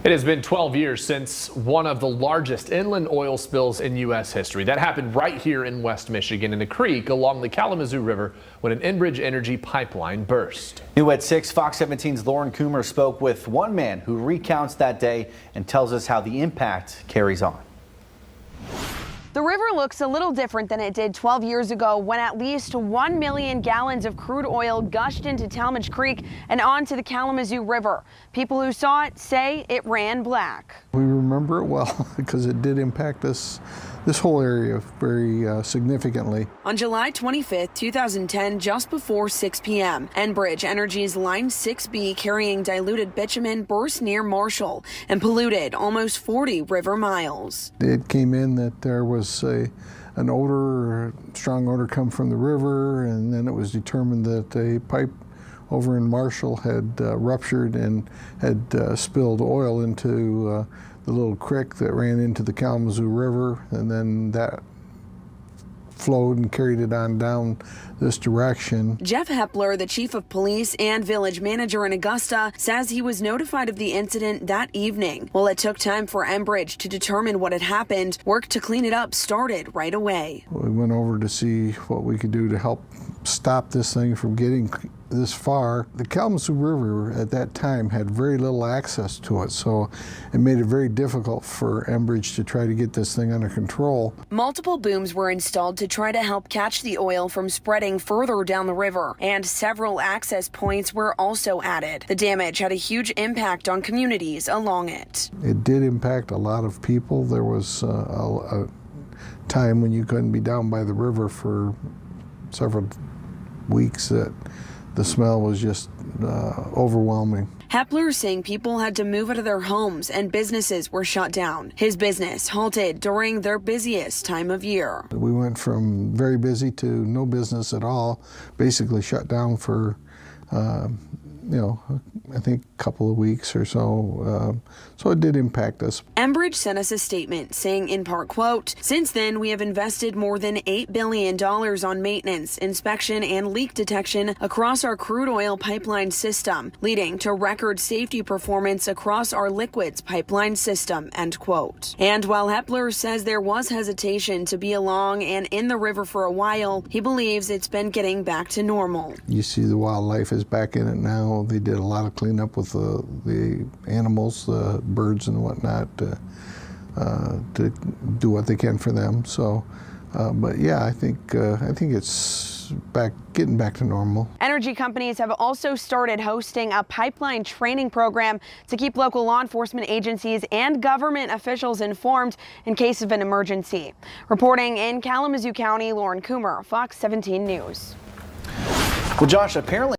It has been 12 years since one of the largest inland oil spills in U.S. history. That happened right here in West Michigan in a creek along the Kalamazoo River when an Enbridge energy pipeline burst. New at 6, Fox 17's Lauren Coomer spoke with one man who recounts that day and tells us how the impact carries on. The river looks a little different than it did 12 years ago when at least 1 million gallons of crude oil gushed into Talmadge Creek and onto the Kalamazoo River. People who saw it say it ran black. We remember it well because it did impact this whole area very significantly. On July 25, 2010, just before 6 p.m., Enbridge Energy's Line 6B carrying diluted bitumen burst near Marshall and polluted almost 40 river miles. It came in that there was an odor, a strong odor come from the river, and then it was determined that a pipe over in Marshall had ruptured and had spilled oil into the little creek that ran into the Kalamazoo River, and then that flowed and carried it on down this direction. Jeff Hepler, the chief of police and village manager in Augusta, says he was notified of the incident that evening. While it took time for Enbridge to determine what had happened, work to clean it up started right away. We went over to see what we could do to help stop this thing from getting this far. The Kalamazoo River at that time had very little access to it, so it made it very difficult for Enbridge to try to get this thing under control. Multiple booms were installed to try to help catch the oil from spreading further down the river, and several access points were also added. The damage had a huge impact on communities along it. It did impact a lot of people. There was a time when you couldn't be down by the river for several weeks that the smell was just overwhelming. Hepler saying people had to move out of their homes and businesses were shut down. His business halted during their busiest time of year. We went from very busy to no business at all, basically shut down for I think a couple of weeks or so. So it did impact us. Enbridge sent us a statement saying in part, quote, "Since then, we have invested more than $8 billion on maintenance, inspection, and leak detection across our crude oil pipeline system, leading to record safety performance across our liquids pipeline system," end quote. And while Hepler says there was hesitation to be along and in the river for a while, he believes it's been getting back to normal. You see the wildlife is back in it now. They did a lot of cleanup with the animals, the birds and whatnot, to do what they can for them. So, but yeah, I think it's getting back to normal. Energy companies have also started hosting a pipeline training program to keep local law enforcement agencies and government officials informed in case of an emergency. Reporting in Kalamazoo County, Lauren Coomer, Fox 17 News. Well, Josh, apparently